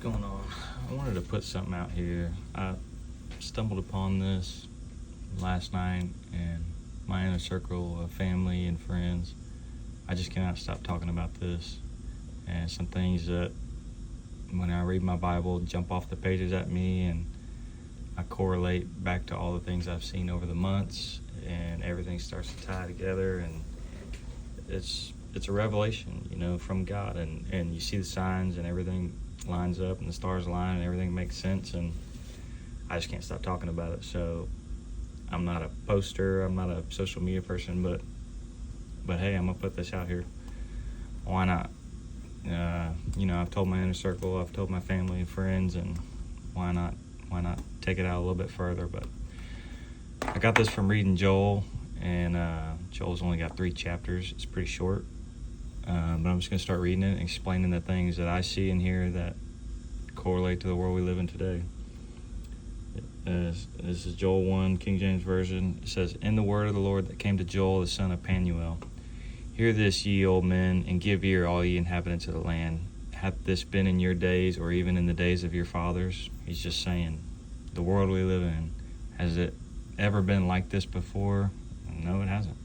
going on? I wanted to put something out here. I stumbled upon this last night, and my inner circle of family and friends, I just cannot stop talking about this. And some things that, when I read my Bible, jump off the pages at me, and I correlate back to all the things I've seen over the months, and everything starts to tie together, and it's a revelation, from God, and you see the signs, and everything lines up, and the stars align, and everything makes sense, and I just can't stop talking about it. So I'm not a poster, I'm not a social media person, but hey, I'm gonna put this out here. Why not? I've told my inner circle, I've told my family and friends, and why not take it out a little bit further? But I got this from reading Joel, and Joel's only got 3 chapters. It's pretty short, but I'm just going to start reading it and explaining the things that I see in here that correlate to the world we live in today. This is Joel 1, King James Version. It says, "In the word of the Lord that came to Joel, the son of Penuel. Hear this, ye old men, and give ear, all ye inhabitants of the land. Hath this been in your days, or even in the days of your fathers?" He's just saying, the world we live in, has it ever been like this before? No, it hasn't.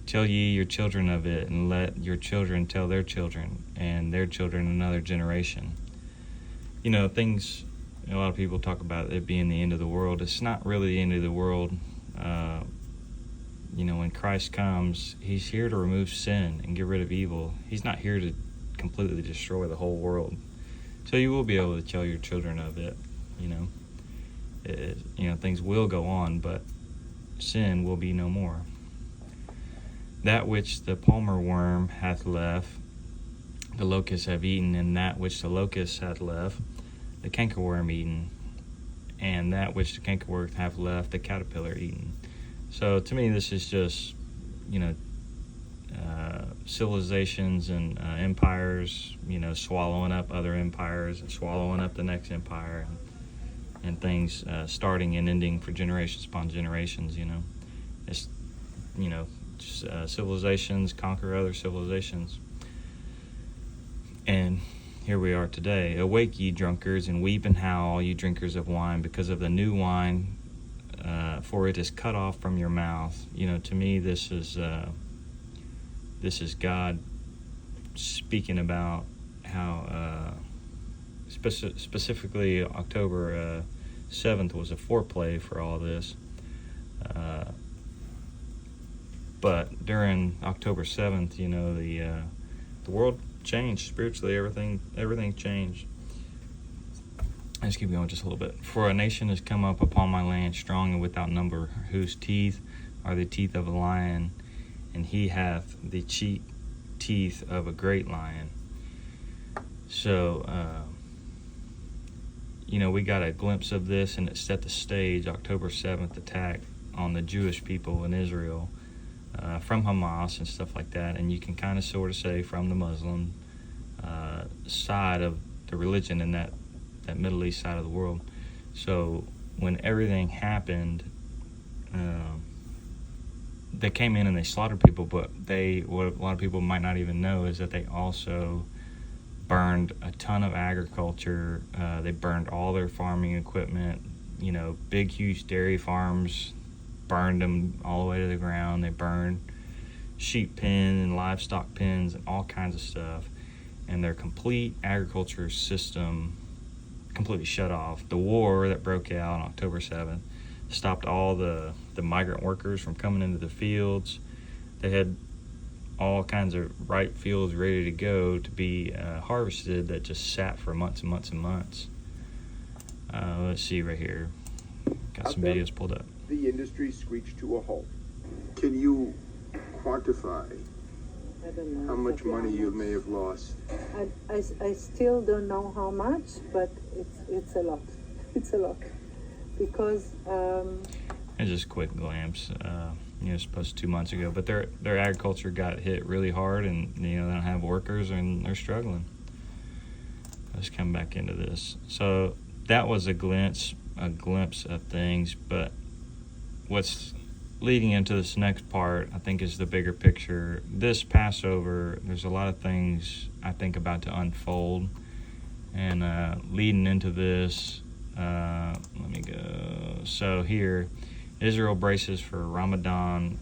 Tell ye your children of it, and let your children tell their children, and their children another generation. Things, a lot of people talk about it being the end of the world. It's not really the end of the world. When Christ comes, he's here to remove sin and get rid of evil. He's not here to completely destroy the whole world. So you will be able to tell your children of it. Things will go on, but sin will be no more. That which the palmer worm hath left, the locusts have eaten, and that which the locusts hath left, the cankerworm eaten, and that which the cankerworm hath left, the caterpillar eaten. So to me, this is just, civilizations and empires, swallowing up other empires and swallowing up the next empire, and things starting and ending for generations upon generations. It's civilizations conquer other civilizations, and here we are today. Awake, ye drunkards, and weep and howl, all you drinkers of wine, because of the new wine, for it is cut off from your mouth. To me, this is God speaking about how specifically October 7th was a foreplay for all this. But during October 7th, the world changed spiritually. Everything changed. Let's keep going just a little bit. "For a nation has come up upon my land, strong and without number, whose teeth are the teeth of a lion, and he hath the teeth of a great lion." So, we got a glimpse of this, and it set the stage. October 7th attack on the Jewish people in Israel, from Hamas and stuff like that, and you can kind of sort of say from the Muslim side of the religion in that Middle East side of the world. So when everything happened, they came in and they slaughtered people, but what a lot of people might not even know is that they also burned a ton of agriculture. They burned all their farming equipment, big, huge dairy farms, burned them all the way to the ground. They burned sheep pen and livestock pens and all kinds of stuff. And their complete agriculture system completely shut off. The war that broke out on October 7th stopped all the migrant workers from coming into the fields. They had all kinds of ripe fields ready to go to be harvested that just sat for months and months and months. Let's see right here. Got some videos pulled up. The industry screeched to a halt. Can you quantify I don't know how much money you may have lost? I still don't know how much, but it's a lot. It's a lot. Because And just a quick glimpse. Supposed 2 months ago, but their agriculture got hit really hard, and they don't have workers, and they're struggling. Let's come back into this. So that was a glimpse of things, but what's leading into this next part, I think, is the bigger picture. This Passover, there's a lot of things I think about to unfold, And leading into this, let me go. So here, Israel braces for Ramadan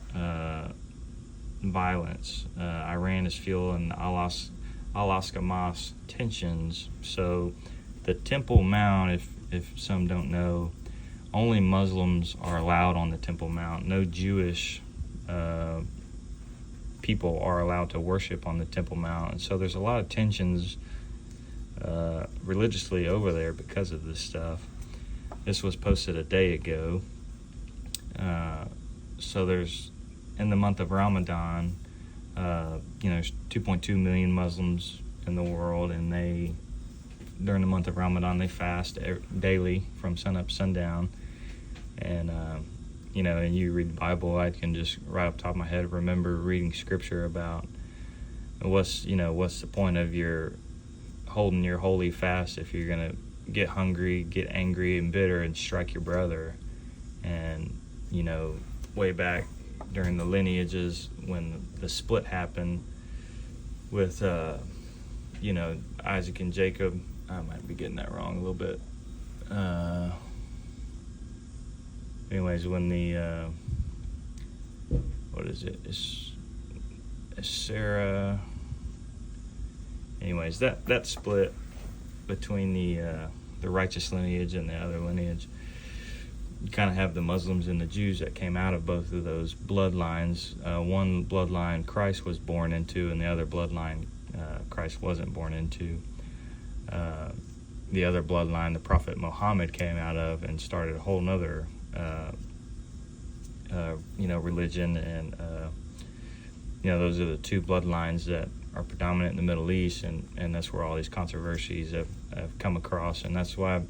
violence. Iran is fueling Alaska Hamas tensions. So the Temple Mount, if some don't know, only Muslims are allowed on the Temple Mount. No Jewish people are allowed to worship on the Temple Mount. And so there's a lot of tensions religiously over there because of this stuff. This was posted a day ago. So there's, in the month of Ramadan, there's 2.2 million Muslims in the world, and during the month of Ramadan, they fast daily from sun up, sundown. And, and you read the Bible, I can just, right off the top of my head, remember reading scripture about what's the point of your holding your holy fast if you're going to get hungry, get angry and bitter and strike your brother. And, way back during the lineages when the split happened with, Isaac and Jacob, I might be getting that wrong a little bit. Anyways, when the, what is it? It's Sarah. Anyways, that split between the righteous lineage and the other lineage. You kind of have the Muslims and the Jews that came out of both of those bloodlines. One bloodline Christ was born into, and the other bloodline Christ wasn't born into. The other bloodline the Prophet Muhammad came out of and started a whole nother religion, and those are the two bloodlines that are predominant in the Middle East, and that's where all these controversies have come across. And that's why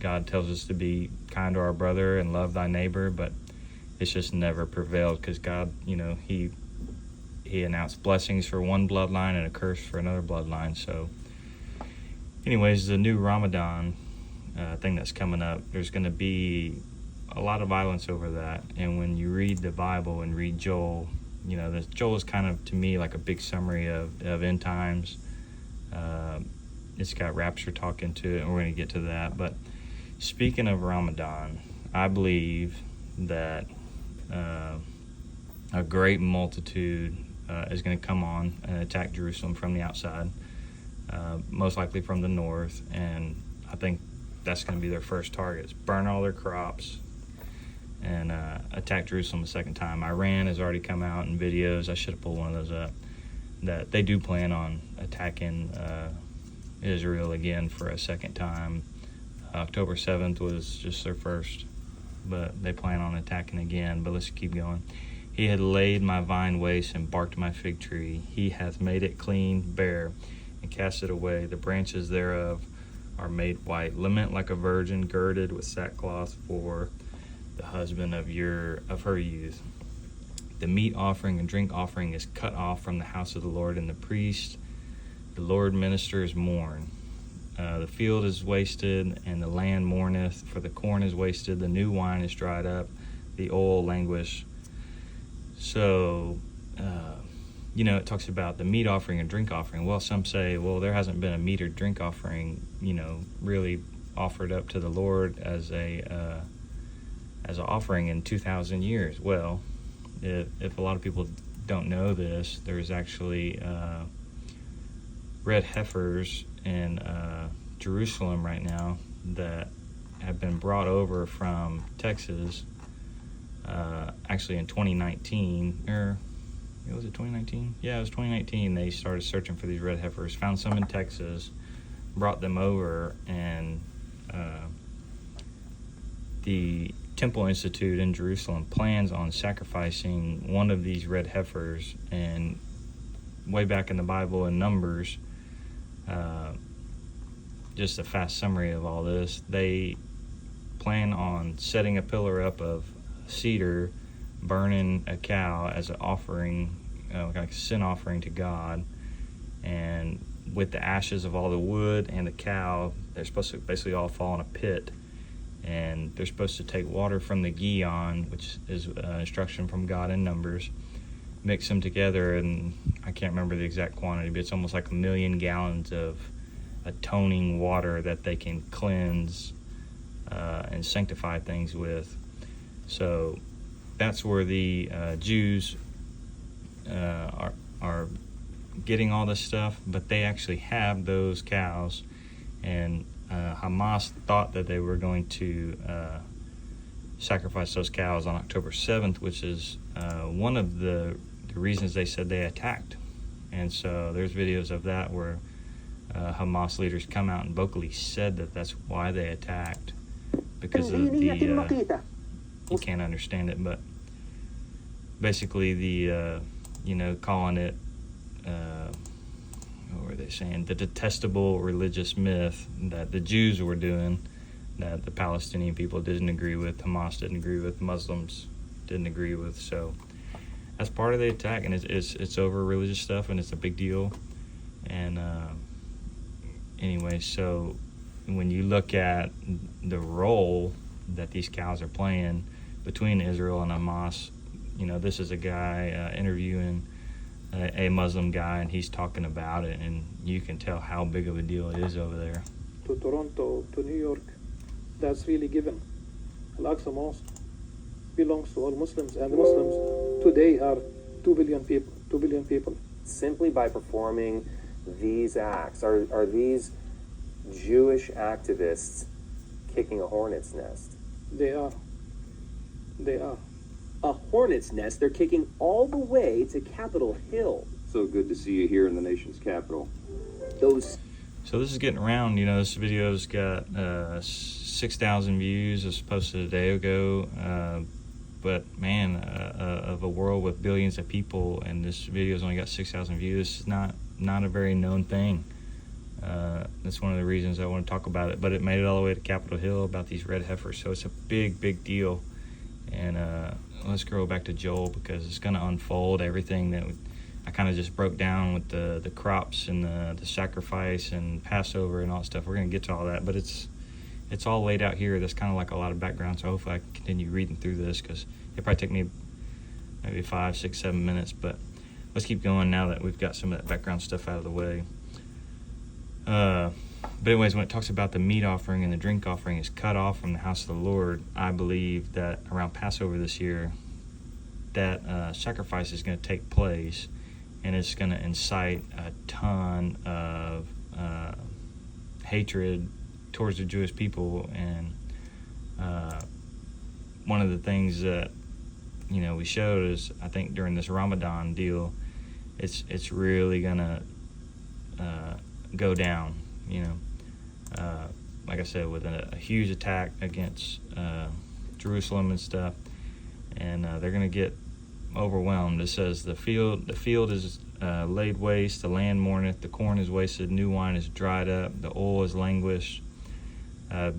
God tells us to be kind to our brother and love thy neighbor, but it's just never prevailed because God, he announced blessings for one bloodline and a curse for another bloodline. So anyways, the new Ramadan thing that's coming up, there's going to be a lot of violence over that. And when you read the Bible and read Joel, Joel is kind of, to me, like a big summary of end times. It's got rapture talk into it, and we're going to get to that. But speaking of Ramadan, I believe that a great multitude is going to come on and attack Jerusalem from the outside, most likely from the north, and I think that's going to be their first targets. Burn all their crops and attack Jerusalem a second time. Iran has already come out in videos, I should have pulled one of those up, that they do plan on attacking Israel again for a second time. October 7th was just their first, but they plan on attacking again. But let's keep going. He had laid my vine waste and barked my fig tree. He hath made it clean, bare, and cast it away. The branches thereof are made white. Lament like a virgin girded with sackcloth for the husband of her youth. The meat offering and drink offering is cut off from the house of the Lord, and the Lord ministers mourn. The field is wasted, and the land mourneth, for the corn is wasted, the new wine is dried up, the oil languish. So, it talks about the meat offering and drink offering. Well, some say, well, there hasn't been a meat or drink offering, really offered up to the Lord as an offering in 2,000 years. Well, if a lot of people don't know this, there's actually red heifers in Jerusalem right now that have been brought over from Texas, actually in 2019, was it 2019? Yeah, it was 2019. They started searching for these red heifers, found some in Texas, brought them over, and the Temple Institute in Jerusalem plans on sacrificing one of these red heifers. And way back in the Bible in Numbers, just a fast summary of all this, they plan on setting a pillar up of cedar, burning a cow as an offering, like a sin offering to God, and with the ashes of all the wood and the cow, they're supposed to basically all fall in a pit, and they're supposed to take water from the Gihon, which is instruction from God in Numbers, mix them together, and I can't remember the exact quantity, but it's almost like 1 million gallons of atoning water that they can cleanse and sanctify things with. So that's where the Jews are getting all this stuff, but they actually have those cows, and Hamas thought that they were going to sacrifice those cows on October 7th, which is one of the reasons they said they attacked. And so there's videos of that where Hamas leaders come out and vocally said that that's why they attacked, because of the you can't understand it, but basically the calling it what were they saying, the detestable religious myth that the Jews were doing, that the Palestinian people didn't agree with, Hamas didn't agree with, Muslims didn't agree with. So that's part of the attack, and it's over religious stuff, and it's a big deal. And anyway, so when you look at the role that these cows are playing between Israel and Hamas, this is a guy interviewing a Muslim guy, and he's talking about it, and you can tell how big of a deal it is over there. To Toronto, to New York, that's really given. Al-Aqsa Mosque belongs to all Muslims, and the Muslims today are 2 billion people. 2 billion people. Simply by performing these acts, are these Jewish activists kicking a hornet's nest? They are. A hornet's nest they're kicking all the way to Capitol Hill. So good to see you here in the nation's capital. So this is getting around. This video's got 6,000 views. It was posted a day ago. But man, of a world with billions of people, and this video's only got 6,000 views. It's not a very known thing. That's one of the reasons I want to talk about it. But it made it all the way to Capitol Hill about these red heifers. So it's a big deal. And let's go back to Joel, because it's going to unfold everything that I kind of just broke down with the crops and the sacrifice and Passover and all that stuff. We're going to get to all that, but it's all laid out here. That's kind of like a lot of background, so hopefully I can continue reading through this, because it'll probably take me maybe 5, 6, 7 minutes, but let's keep going now that we've got some of that background stuff out of the way. But anyways, when it talks about the meat offering and the drink offering is cut off from the house of the Lord, I believe that around Passover this year, that sacrifice is going to take place, and it's going to incite a ton of hatred towards the Jewish people. And one of the things that we showed is, I think during this Ramadan deal, it's really going to go down. Like I said, with a huge attack against Jerusalem and stuff, and they're going to get overwhelmed. It says the field is laid waste, the land mourneth, the corn is wasted, new wine is dried up, the oil is languished.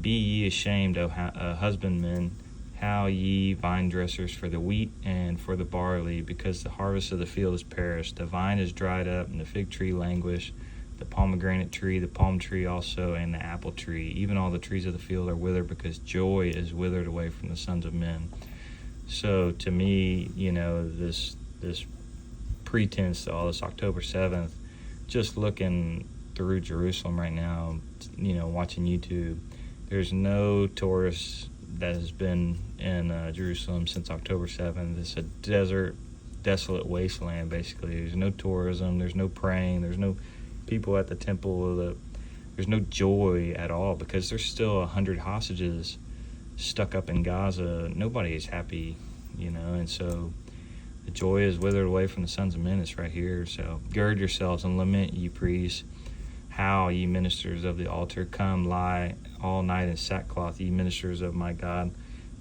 Be ye ashamed, O husbandmen, how ye vine dressers, for the wheat and for the barley, because the harvest of the field is perished. The vine is dried up, and the fig tree languished, the pomegranate tree, the palm tree also, and the apple tree. Even all the trees of the field are withered, because joy is withered away from the sons of men. So to me, this pretense to all this October 7th, just looking through Jerusalem right now, watching YouTube, there's no tourist that has been in Jerusalem since October 7th. It's a desert, desolate wasteland, basically. There's no tourism, there's no praying, there's no people at the temple, there's no joy at all, because there's still 100 hostages stuck up in Gaza. Nobody is happy, and so the joy is withered away from the sons of men. It's right here. So gird yourselves and lament, ye priests. How, ye ministers of the altar, come lie all night in sackcloth, ye ministers of my God.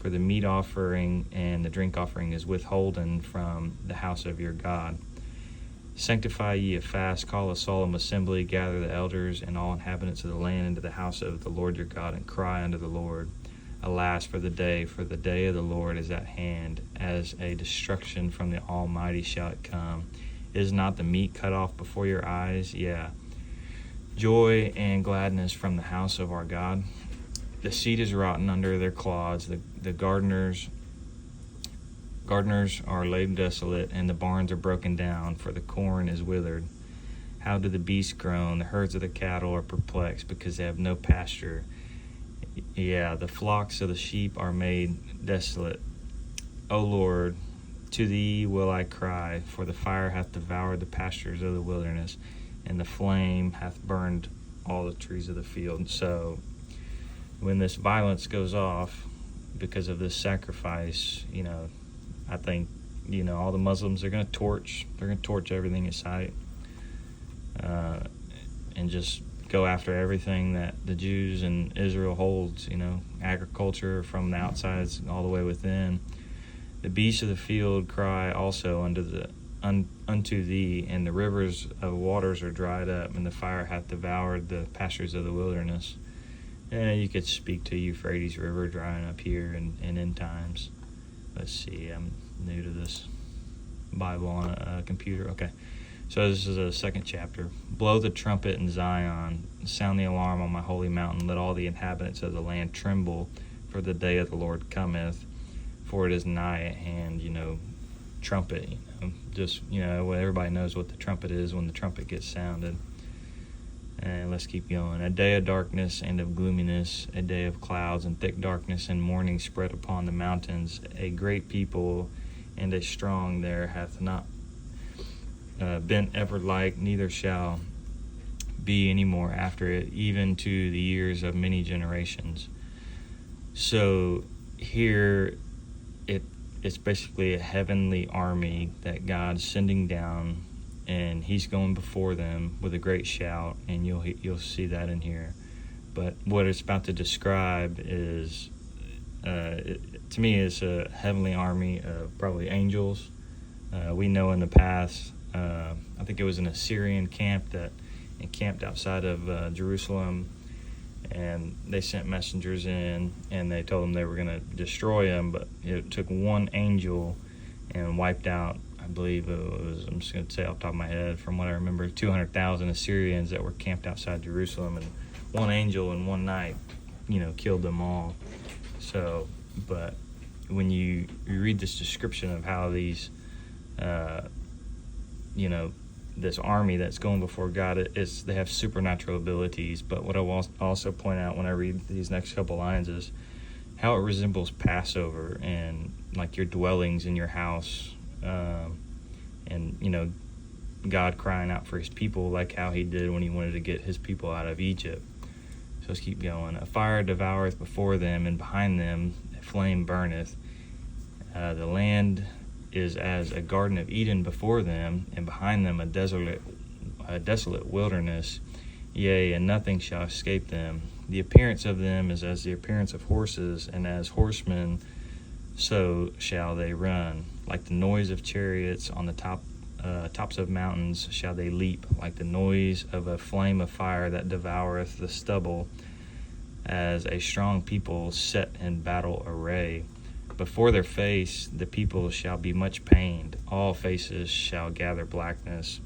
For the meat offering and the drink offering is withholden from the house of your God. Sanctify ye a fast, call a solemn assembly, gather the elders and all inhabitants of the land into the house of the Lord your God, and cry unto the Lord. Alas, for the day of the Lord is at hand, as a destruction from the Almighty shall it come. Is not the meat cut off before your eyes? Yeah. Joy and gladness from the house of our God. The seed is rotten under their clods, the gardeners are laid desolate, and the barns are broken down, for the corn is withered. How do the beasts groan? The herds of the cattle are perplexed because they have no pasture. Yeah, the flocks of the sheep are made desolate. O Lord, to thee will I cry, for the fire hath devoured the pastures of the wilderness, and the flame hath burned all the trees of the field. So when this violence goes off because of this sacrifice, I think, all the Muslims are going to torch everything in sight, and just go after everything that the Jews and Israel holds, agriculture from the outsides all the way within. The beasts of the field cry also unto thee, and the rivers of waters are dried up, and the fire hath devoured the pastures of the wilderness. And you could speak to Euphrates River drying up here and end times. Let's see, I'm new to this Bible on a computer. Okay, so this is a second chapter. Blow the trumpet in Zion, sound the alarm on my holy mountain. Let all the inhabitants of the land tremble, for the day of the Lord cometh, for it is nigh at hand. Trumpet, everybody knows what the trumpet is when the trumpet gets sounded. And let's keep going. A day of darkness and of gloominess, a day of clouds and thick darkness and mourning spread upon the mountains. A great people and a strong there hath not been ever like, neither shall be any more after it, even to the years of many generations. So here it's basically a heavenly army that God's sending down, and he's going before them with a great shout, and you'll see that in here. But what it's about to describe is, to me, is a heavenly army of probably angels. We know in the past, I think it was an Assyrian camp that encamped outside of Jerusalem, and they sent messengers in, and they told them they were going to destroy them, but it took one angel and wiped out, I believe it was, I'm just going to say off the top of my head, from what I remember, 200,000 Assyrians that were camped outside Jerusalem, and one angel in one night, killed them all. So, but when you read this description of how these, this army that's going before God, they have supernatural abilities. But what I will also point out when I read these next couple lines is how it resembles Passover and like your dwellings in your house, and God crying out for his people, like how he did when he wanted to get his people out of Egypt. So let's keep going. A fire devoureth before them, and behind them a flame burneth. The land is as a garden of Eden before them, and behind them a desolate wilderness. Yea, and nothing shall escape them. The appearance of them is as the appearance of horses, and as horsemen so shall they run. Like the noise of chariots on the tops of mountains shall they leap, like the noise of a flame of fire that devoureth the stubble, as a strong people set in battle array. Before their face the people shall be much pained, all faces shall gather blackness.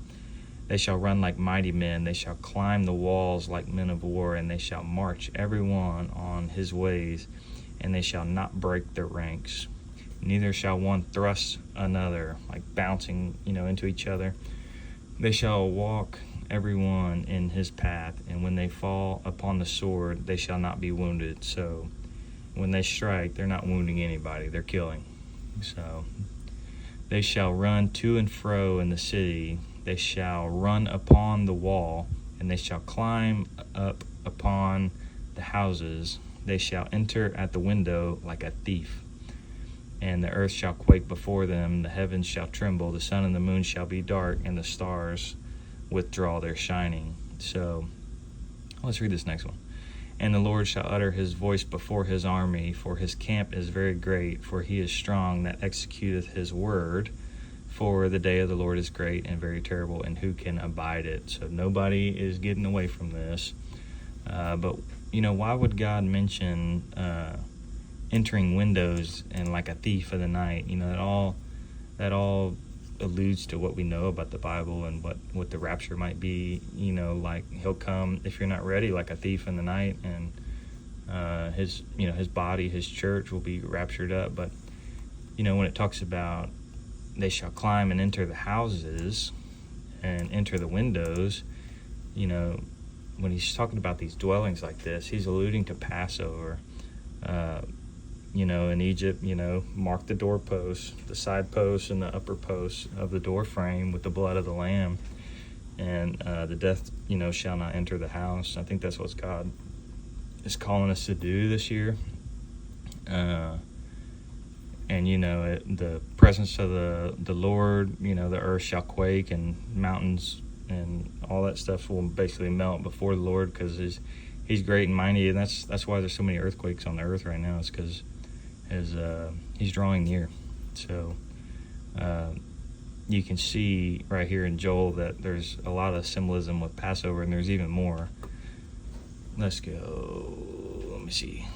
They shall run like mighty men, they shall climb the walls like men of war, and they shall march every one on his ways, and they shall not break their ranks. Neither shall one thrust another, like bouncing, into each other. They shall walk every one in his path, and when they fall upon the sword, they shall not be wounded. So when they strike, they're not wounding anybody, they're killing. So they shall run to and fro in the city, they shall run upon the wall, and they shall climb up upon the houses. They shall enter at the window like a thief. And the earth shall quake before them, the heavens shall tremble, the sun and the moon shall be dark, and the stars withdraw their shining. So let's read this next one. And the Lord shall utter his voice before his army, for his camp is very great, for he is strong that executeth his word. For the day of the Lord is great and very terrible, and who can abide it? So nobody is getting away from this. But why would God mention entering windows and like a thief of the night? That all alludes to what we know about the Bible and what the rapture might be. Like he'll come, if you're not ready, like a thief in the night, and his body, his church will be raptured up. But when it talks about they shall climb and enter the houses, and enter the windows, you know, when he's talking about these dwellings like this, he's alluding to Passover. You know, in Egypt, you know, mark the doorposts, the side posts and the upper posts of the door frame with the blood of the lamb, and the death, you know, shall not enter the house. I think that's what God is calling us to do this year. And, you know, the presence of the Lord, you know, the earth shall quake and mountains and all that stuff will basically melt before the Lord, because he's great and mighty, and that's why there's so many earthquakes on the earth right now. It's because he's drawing near. So you can see right here in Joel that there's a lot of symbolism with Passover, and there's even more. Let's go. Let me see.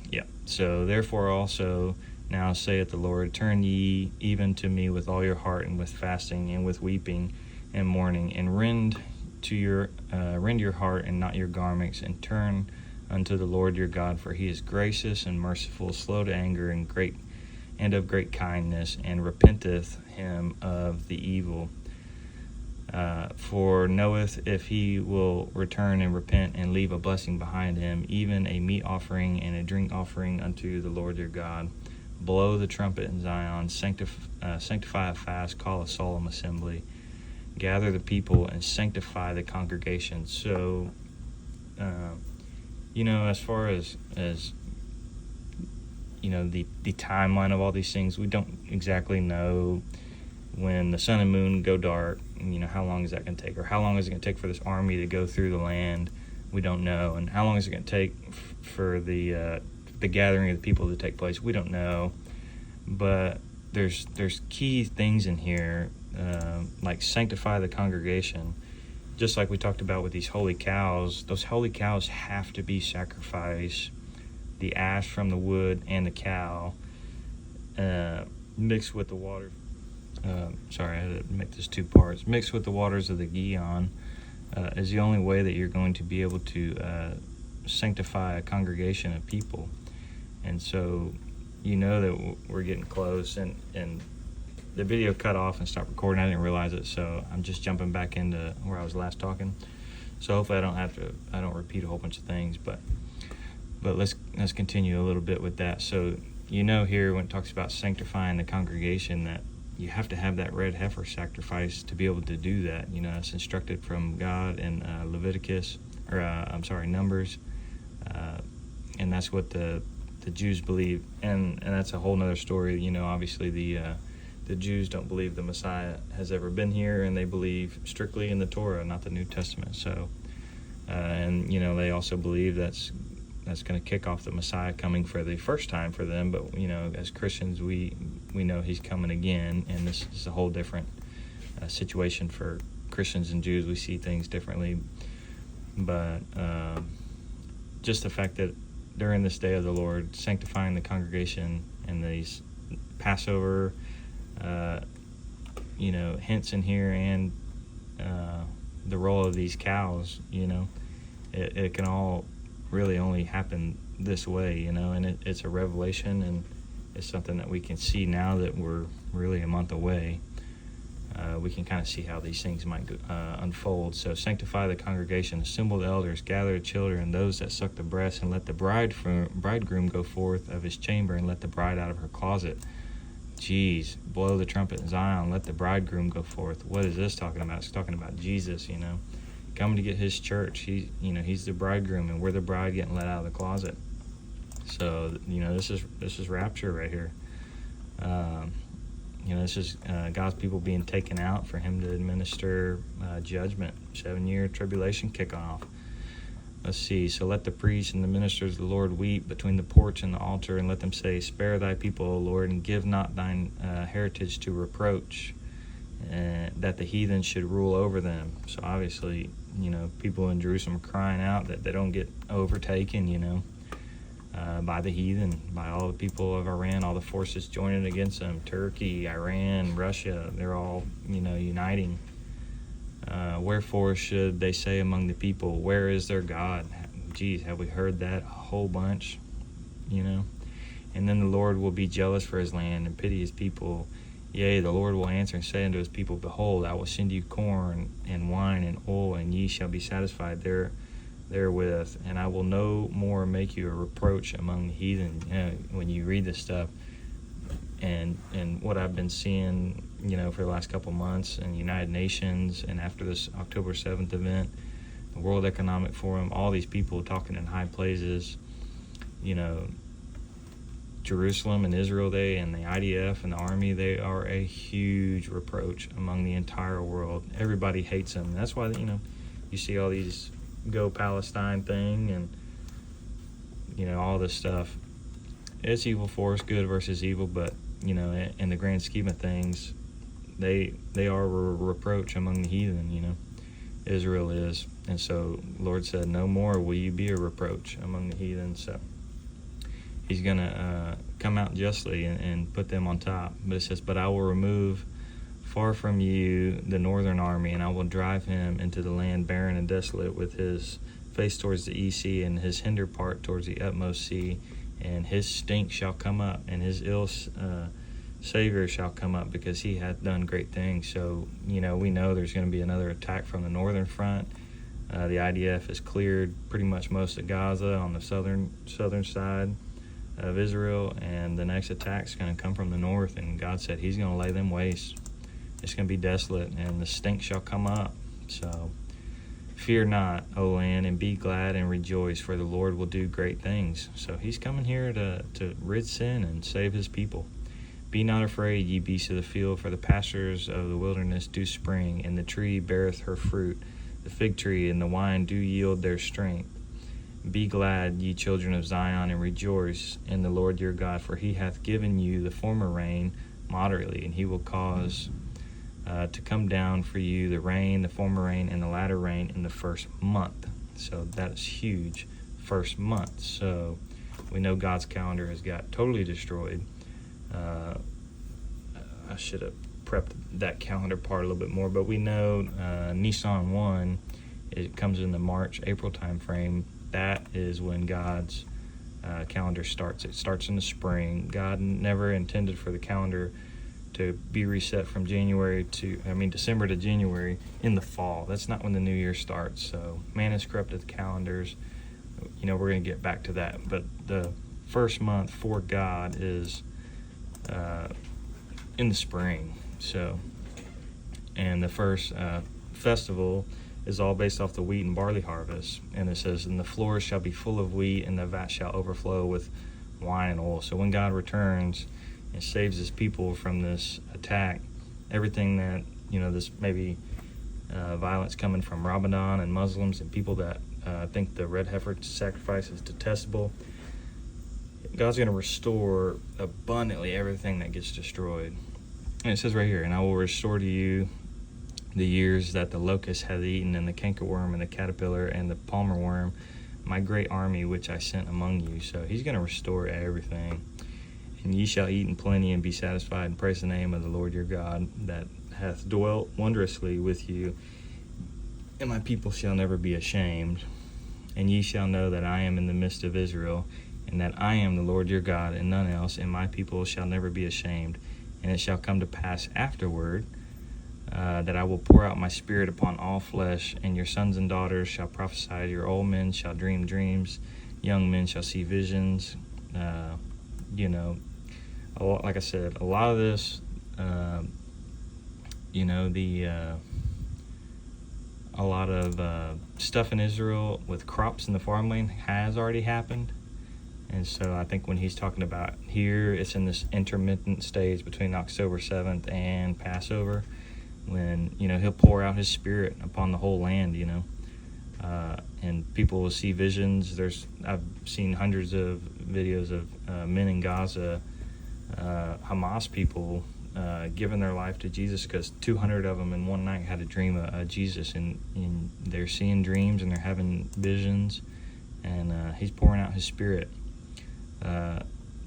Yeah. So therefore also now saith the Lord, turn ye even to me with all your heart, and with fasting, and with weeping and mourning, and rend your heart and not your garments, and turn unto the Lord your God, for he is gracious and merciful, slow to anger, and of great kindness, and repenteth him of the evil. For knoweth if he will return and repent and leave a blessing behind him, even a meat offering and a drink offering unto the Lord your God. Blow the trumpet in Zion, sanctify a fast, call a solemn assembly, gather the people, and sanctify the congregation. So, you know, as far as you know, the timeline of all these things, we don't exactly know when the sun and moon go dark. You know, how long is that going to take, or how long is it going to take for this army to go through the land? We don't know. And how long is it going to take for the gathering of the people to take place? We don't know. But there's key things in here, like sanctify the congregation. Just like we talked about with these holy cows, those holy cows have to be sacrificed. The ash from the wood and the cow mixed with the water. Sorry, I had to make this two parts. Mixed with the waters of the Gihon is the only way that you're going to be able to sanctify a congregation of people. And so, you know that we're getting close, and the video cut off and stopped recording. I didn't realize it, so I'm just jumping back into where I was last talking. So hopefully I don't repeat a whole bunch of things, but let's continue a little bit with that. So, you know, here when it talks about sanctifying the congregation, that you have to have that red heifer sacrifice to be able to do that. You know, it's instructed from God in Numbers, and that's what the Jews believe, and that's a whole nother story. You know, obviously the Jews don't believe the Messiah has ever been here, and they believe strictly in the Torah, not the New Testament. So, and you know, they also believe that's going to kick off the Messiah coming for the first time for them. But you know, as Christians, we know he's coming again, and this is a whole different situation for Christians and Jews. We see things differently, but just the fact that during this day of the Lord, sanctifying the congregation, and these Passover, you know, hints in here, and the role of these cows, you know, it can all really only happen this way, you know, and it's a revelation, and it's something that we can see now that we're really a month away. We can kind of see how these things might unfold. So sanctify the congregation, assemble the elders, gather the children, those that suck the breast, and let the bridegroom go forth of his chamber, and let the bride out of her closet. Jeez, blow the trumpet in Zion, let the bridegroom go forth. What is this talking about? It's talking about Jesus, you know, coming to get his church. He's the bridegroom, and we're the bride getting let out of the closet. So, you know, this is rapture right here. You know, this is God's people being taken out for him to administer judgment, 7-year tribulation kicking off. Let's see. So let the priests and the ministers of the Lord weep between the porch and the altar, and let them say, spare thy people, O Lord, and give not thine heritage to reproach, that the heathen should rule over them. So obviously, you know, people in Jerusalem are crying out that they don't get overtaken, you know, by the heathen, by all the people of Iran, all the forces joining against them. Turkey, Iran, Russia, they're all, you know, uniting. Wherefore should they say among the people, where is their God? Geez, have we heard that a whole bunch, you know? And then the Lord will be jealous for his land and pity his people, Yea, the Lord will answer and say unto his people, Behold, I will send you corn and wine and oil, and ye shall be satisfied therewith, and I will no more make you a reproach among the heathen. You know, when you read this stuff, and what I've been seeing, you know, for the last couple months in the United Nations, and after this October 7th event, the World Economic Forum, all these people talking in high places, you know, Jerusalem and Israel, and the IDF and the army, they are a huge reproach among the entire world. Everybody hates them. That's why, you know, you see all these Go Palestine thing and, you know, all this stuff. It's evil force, good versus evil, but, you know, in the grand scheme of things, they are a reproach among the heathen, you know. Israel is. And so Lord said, no more will you be a reproach among the heathen. So he's going to come out justly and put them on top. But it says, but I will remove far from you the northern army, and I will drive him into the land barren and desolate, with his face towards the east sea, and his hinder part towards the utmost sea. And his stink shall come up, and his ill Savior shall come up, because he hath done great things. So, you know, we know there's going to be another attack from the northern front. The IDF has cleared pretty much most of Gaza on the southern side of Israel, and the next attack's going to come from the north, and God said he's going to lay them waste. It's going to be desolate, and the stink shall come up. So fear not, O land, and be glad and rejoice, for the Lord will do great things. So he's coming here to rid sin and save his people. Be not afraid, ye beasts of the field, for the pastures of the wilderness do spring, and the tree beareth her fruit. The fig tree and the wine do yield their strength. Be glad, ye children of Zion, and rejoice in the Lord your God, for he hath given you the former rain moderately, and he will cause to come down for you the rain, the former rain, and the latter rain in the first month. So that is huge. First month. So we know God's calendar has got totally destroyed. I should have prepped that calendar part a little bit more, but we know Nisan 1, it comes in the March-April time frame. That is when God's calendar starts. It starts in the spring. God never intended for the calendar to be reset from December to January in the fall. That's not when the new year starts. So man has corrupted the calendars. You know, we're going to get back to that. But the first month for God is in the spring. So, and the first festival is all based off the wheat and barley harvest. And it says, and the floors shall be full of wheat, and the vat shall overflow with wine and oil. So when God returns and saves his people from this attack, everything that, you know, this maybe violence coming from Ramadan and Muslims and people that think the red heifer sacrifice is detestable, God's going to restore abundantly everything that gets destroyed. And it says right here, and I will restore to you the years that the locust hath eaten, and the cankerworm, and the caterpillar, and the palmer worm, my great army which I sent among you. So he's going to restore everything. And ye shall eat in plenty and be satisfied, and praise the name of the Lord your God, that hath dwelt wondrously with you. And my people shall never be ashamed. And ye shall know that I am in the midst of Israel, and that I am the Lord your God, and none else, and my people shall never be ashamed. And it shall come to pass afterward that I will pour out my spirit upon all flesh, and your sons and daughters shall prophesy, your old men shall dream dreams, young men shall see visions. You know, like I said, a lot of this, you know, a lot of stuff in Israel with crops in the farmland has already happened. And so I think when he's talking about here, it's in this intermittent stage between October 7th and Passover, when, you know, he'll pour out his spirit upon the whole land, you know, and people will see visions. I've seen hundreds of videos of men in Gaza, Hamas people, giving their life to Jesus, because 200 of them in one night had a dream of Jesus, and they're seeing dreams and they're having visions, and he's pouring out his spirit.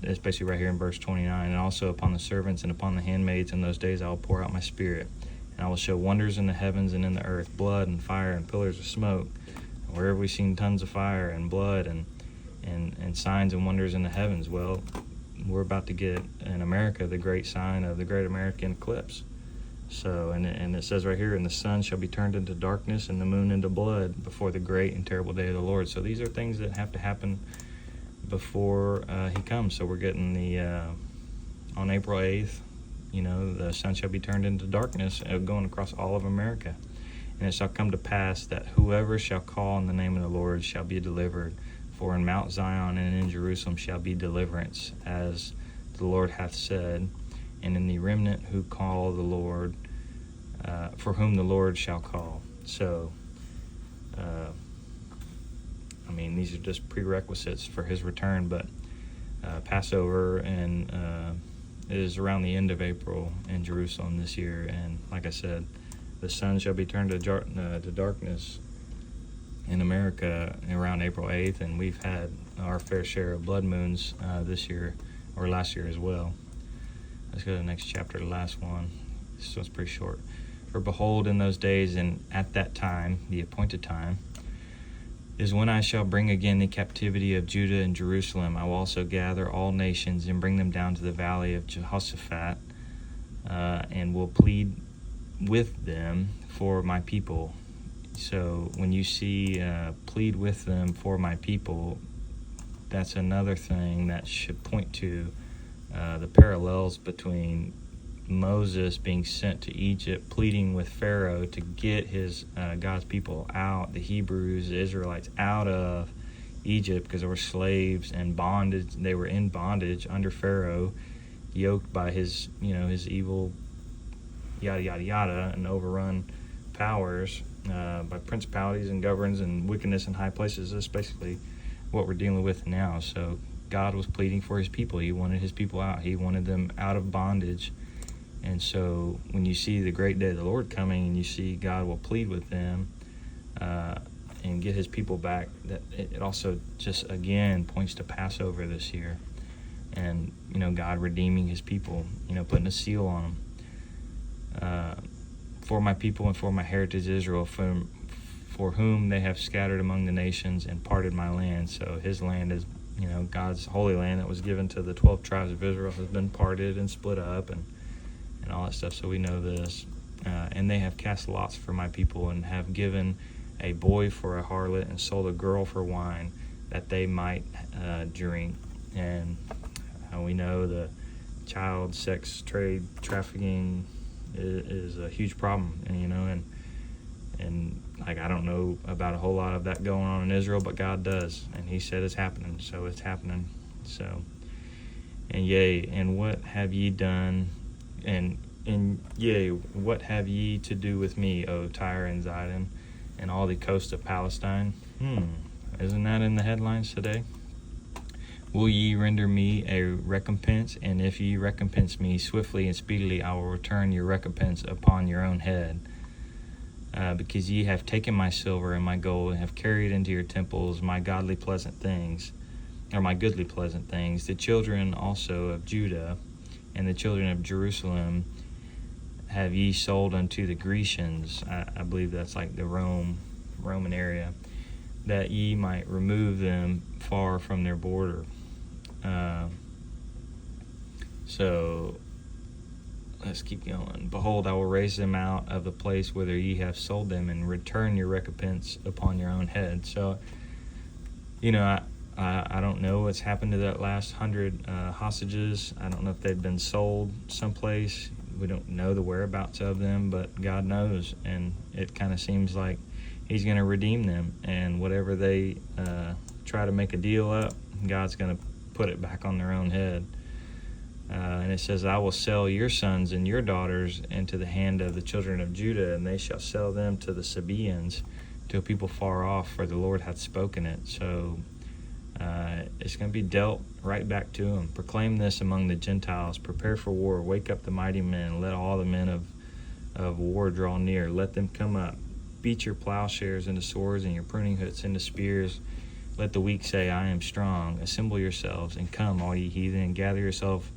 It's basically right here in verse 29. And also upon the servants and upon the handmaids in those days I will pour out my spirit, and I will show wonders in the heavens and in the earth, blood and fire and pillars of smoke. Wherever we've seen tons of fire and blood and signs and wonders in the heavens, well, we're about to get in America the great sign of the Great American Eclipse. So, and it says right here, and the sun shall be turned into darkness and the moon into blood before the great and terrible day of the Lord. So these are things that have to happen before he comes. So we're getting the on April 8th, the sun shall be turned into darkness, going across all of America. And it shall come to pass that whoever shall call on the name of the Lord shall be delivered. For in Mount Zion and in Jerusalem shall be deliverance, as the Lord hath said. And in the remnant who call the Lord, for whom the Lord shall call. So, these are just prerequisites for his return. But Passover is around the end of April in Jerusalem this year. And like I said, the sun shall be turned to darkness in America around April 8th. And we've had our fair share of blood moons this year, or last year as well. Let's go to the next chapter, the last one. This one's pretty short. For behold, in those days and at that time, the appointed time, is when I shall bring again the captivity of Judah and Jerusalem. I will also gather all nations and bring them down to the valley of Jehoshaphat, and will plead with them for my people. So when you see plead with them for my people, that's another thing that should point to the parallels between Moses being sent to Egypt, pleading with Pharaoh to get his God's people out, the Hebrews, the Israelites, out of Egypt, because they were slaves and bondage. They were in bondage under Pharaoh, yoked by his evil yada yada yada and overrun powers by principalities and governs and wickedness in high places. That's basically what we're dealing with now. So God was pleading for his people. He wanted his people out. He wanted them out of bondage. And so when you see the great day of the Lord coming, and you see God will plead with them and get his people back, that it also just again points to Passover this year, and God redeeming his people, putting a seal on them. For my people and for my heritage Israel, for whom they have scattered among the nations and parted my land. So his land is, God's holy land that was given to the 12 tribes of Israel has been parted and split up and all that stuff. So we know this. And they have cast lots for my people, and have given a boy for a harlot and sold a girl for wine, that they might drink. And we know the child sex trade trafficking is a huge problem, and like, I don't know about a whole lot of that going on in Israel, but God does, and he said it's happening, so it's happening. So, and yea, and what have ye done, and yea, what have ye to do with me, O Tyre and Zidon, and all the coast of Palestine? Isn't that in the headlines today? Will ye render me a recompense? And if ye recompense me swiftly and speedily, I will return your recompense upon your own head. Because ye have taken my silver and my gold, and have carried into your temples my goodly pleasant things. The children also of Judah and the children of Jerusalem have ye sold unto the Grecians. I believe that's like the Roman area, that ye might remove them far from their border. So let's keep going. Behold, I will raise them out of the place whither ye have sold them, and return your recompense upon your own head. So, I don't know what's happened to that last 100 hostages. I don't know if they've been sold someplace. We don't know the whereabouts of them, but God knows. And it kind of seems like he's going to redeem them. And whatever they try to make a deal up, God's going to put it back on their own head. And it says, I will sell your sons and your daughters into the hand of the children of Judah, and they shall sell them to the Sabaeans, to a people far off, for the Lord hath spoken it. So it's going to be dealt right back to him. Proclaim this among the Gentiles. Prepare for war. Wake up the mighty men. Let all the men of war draw near. Let them come up. Beat your plowshares into swords and your pruning hooks into spears. Let the weak say, I am strong. Assemble yourselves and come, all ye heathen, and gather yourself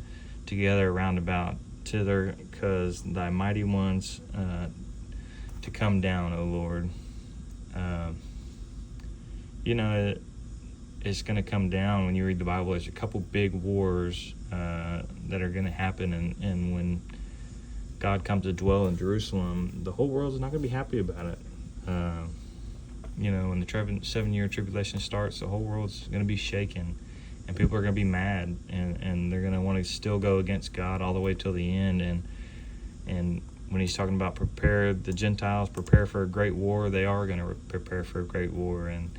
together round about thither, because thy mighty ones to come down, O Lord. is going to come down. When you read the Bible, there's a couple big wars that are going to happen, and when God comes to dwell in Jerusalem, the whole world's not going to be happy about it. When the 7-year tribulation starts, the whole world's going to be shaken, and people are going to be mad, and they're going to want to still go against God all the way till the end. And when he's talking about prepare the Gentiles, prepare for a great war, they are going to prepare for a great war, and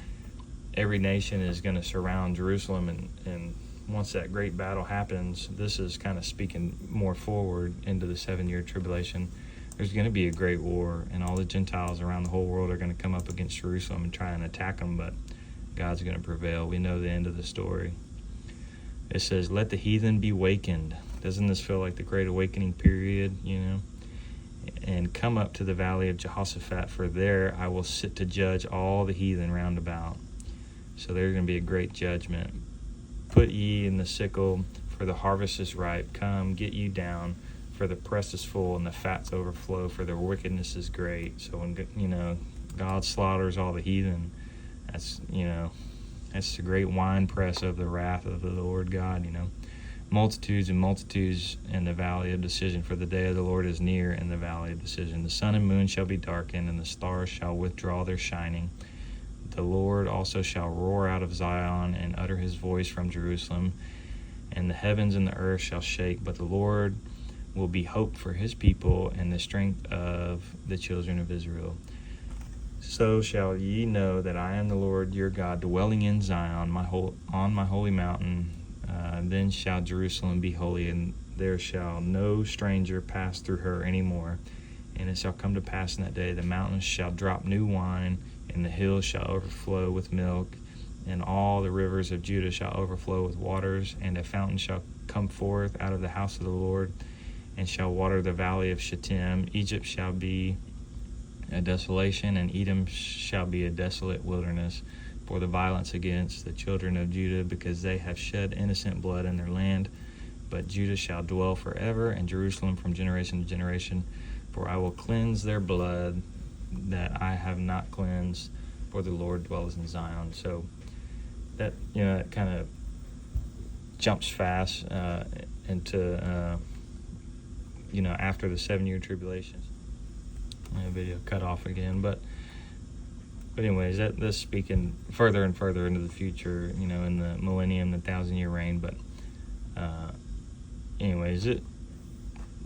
every nation is going to surround Jerusalem, and once that great battle happens, this is kind of speaking more forward into the 7-year tribulation. There's going to be a great war, and all the Gentiles around the whole world are going to come up against Jerusalem and try and attack them, but God's going to prevail. We know the end of the story. It says, let the heathen be wakened. Doesn't this feel like the Great Awakening period, And come up to the valley of Jehoshaphat, for there I will sit to judge all the heathen round about. So there's going to be a great judgment. Put ye in the sickle, for the harvest is ripe. Come, get you down, for the press is full, and the fats overflow, for their wickedness is great. So when, God slaughters all the heathen, that's the great wine press of the wrath of the Lord God, Multitudes and multitudes in the valley of decision, for the day of the Lord is near in the valley of decision. The sun and moon shall be darkened, and the stars shall withdraw their shining. The Lord also shall roar out of Zion and utter his voice from Jerusalem, and the heavens and the earth shall shake, but the Lord will be hope for his people and the strength of the children of Israel. So shall ye know that I am the Lord your God, dwelling in Zion, on my holy mountain. Then shall Jerusalem be holy, and there shall no stranger pass through her any more. And it shall come to pass in that day, the mountains shall drop new wine, and the hills shall overflow with milk, and all the rivers of Judah shall overflow with waters, and a fountain shall come forth out of the house of the Lord, and shall water the valley of Shittim. Egypt shall be a desolation, and Edom shall be a desolate wilderness, for the violence against the children of Judah, because they have shed innocent blood in their land. But Judah shall dwell forever, and Jerusalem from generation to generation. For I will cleanse their blood that I have not cleansed, for the Lord dwells in Zion. So that, it kind of jumps fast into, after the 7-year tribulation. My video cut off again, but anyways, that's speaking further and further into the future, in the millennium, the 1,000-year reign. But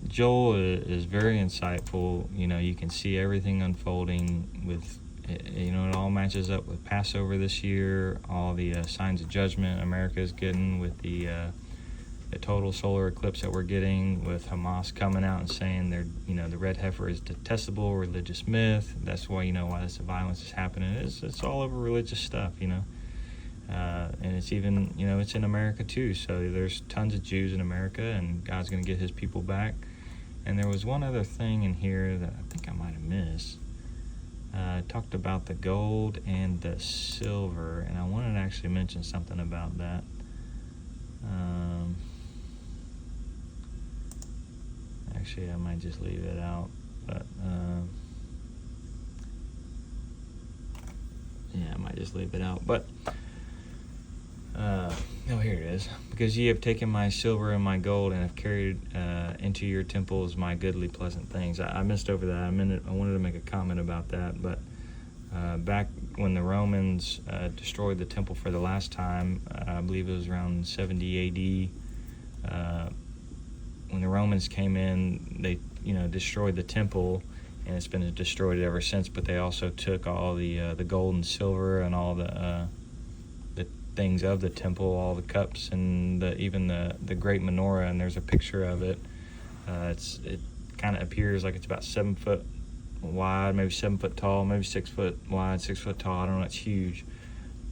Joel is very insightful. You can see everything unfolding with, it all matches up with Passover this year, all the signs of judgment America is getting with the total solar eclipse that we're getting, with Hamas coming out and saying the red heifer is detestable religious myth. That's why why this violence is happening. It's all over religious stuff, and it's even it's in America too. So there's tons of Jews in America, and God's going to get his people back. And there was one other thing in here that I think I might have missed. It talked about the gold and the silver, and I wanted to actually mention something about that. Actually, I might just leave it out, but I might just leave it out. But here it is. Because ye have taken my silver and my gold, and have carried into your temples my goodly pleasant things. I missed over that. I wanted to make a comment about that, but back when the Romans destroyed the temple for the last time, I believe it was around 70 AD. When the Romans came in, they destroyed the temple, and it's been destroyed ever since. But they also took all the gold and silver and all the things of the temple, all the cups, and even the great menorah. And there's a picture of it. It kind of appears like it's about 7 foot wide, maybe 7 foot tall, maybe 6 foot wide, 6 foot tall. I don't know. It's huge,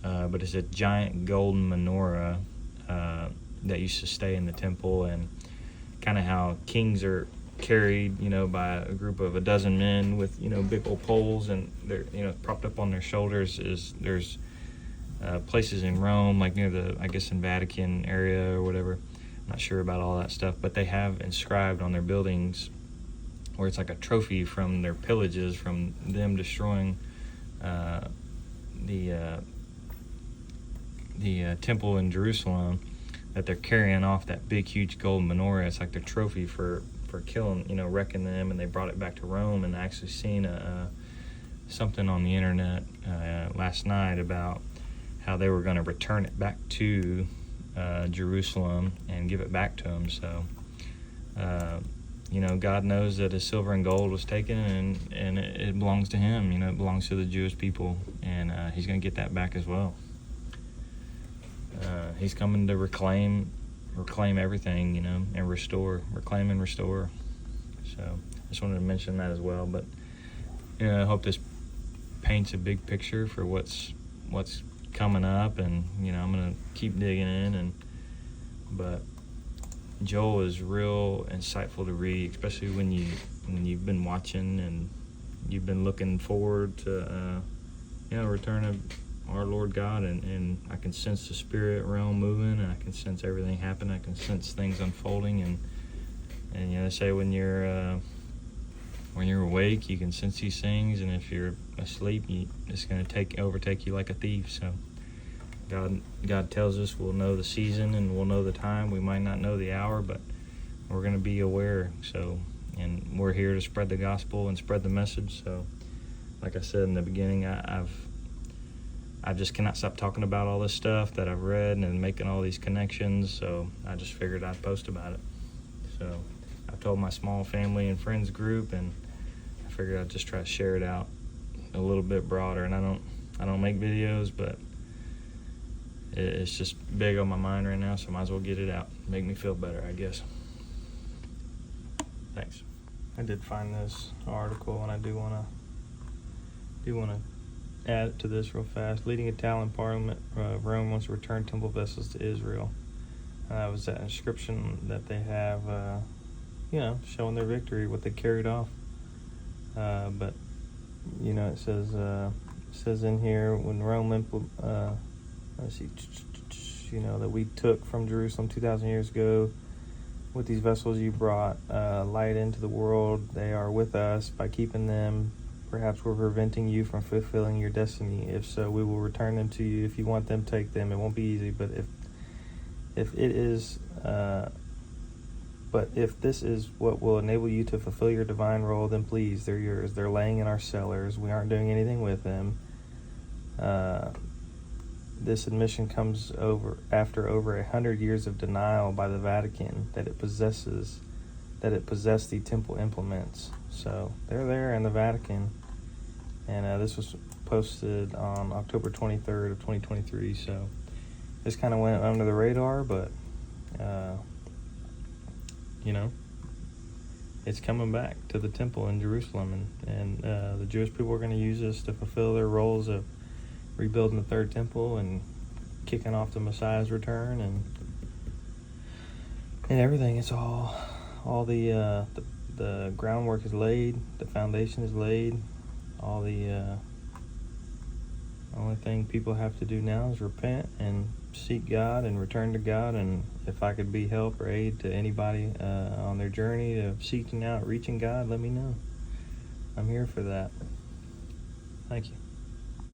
but it's a giant golden menorah that used to stay in the temple. And kind of how kings are carried, by a group of a dozen men with, big old poles, and they're, propped up on their shoulders. There's places in Rome, like near in Vatican area or whatever. I'm not sure about all that stuff, but they have inscribed on their buildings where it's like a trophy from their pillages, from them destroying the the temple in Jerusalem, that they're carrying off that big, huge gold menorah. It's like their trophy for killing, wrecking them, and they brought it back to Rome. And I actually seen something on the internet last night about how they were going to return it back to Jerusalem and give it back to them. So, God knows that his silver and gold was taken, and it belongs to him. It belongs to the Jewish people, and he's going to get that back as well. He's coming to reclaim everything, and reclaim and restore. So I just wanted to mention that as well. But I hope this paints a big picture for what's coming up, and I'm gonna keep digging in. But Joel is real insightful to read, especially when you've been watching and you've been looking forward to return of our Lord God, and I can sense the spirit realm moving, and I can sense everything happening. I can sense things unfolding, and they say when you're awake, you can sense these things, and if you're asleep, it's going to overtake you like a thief. So God tells us we'll know the season and we'll know the time. We might not know the hour, but we're going to be aware. So, and we're here to spread the gospel and spread the message. So, like I said in the beginning, I just cannot stop talking about all this stuff that I've read and making all these connections. So I just figured I'd post about it. So I've told my small family and friends group, and I figured I'd just try to share it out a little bit broader. And I don't make videos, but it's just big on my mind right now, so I might as well get it out. Make me feel better, I guess. Thanks. I did find this article, and I do want to add it to this real fast. Leading Italian Parliament, Rome wants to return temple vessels to Israel. That was that inscription that they have, showing their victory, what they carried off. But it says in here, when Rome that we took from Jerusalem 2,000 years ago, with these vessels you brought light into the world. They are with us. By keeping them, perhaps we're preventing you from fulfilling your destiny. If so, we will return them to you. If you want them, take them. It won't be easy, but if this is what will enable you to fulfill your divine role, then please, they're yours. They're laying in our cellars. We aren't doing anything with them. This admission comes after over 100 years of denial by the Vatican that it possessed the temple implements. So they're there in the Vatican, and this was posted on October 23rd of 2023. So this kind of went under the radar, but it's coming back to the temple in Jerusalem, and the Jewish people are going to use this to fulfill their roles of rebuilding the third temple and kicking off the Messiah's return, and everything. It's all the groundwork is laid, the foundation is laid. All the only thing people have to do now is repent and seek God and return to God. And if I could be help or aid to anybody on their journey of seeking out, reaching God, let me know. I'm here for that. Thank you.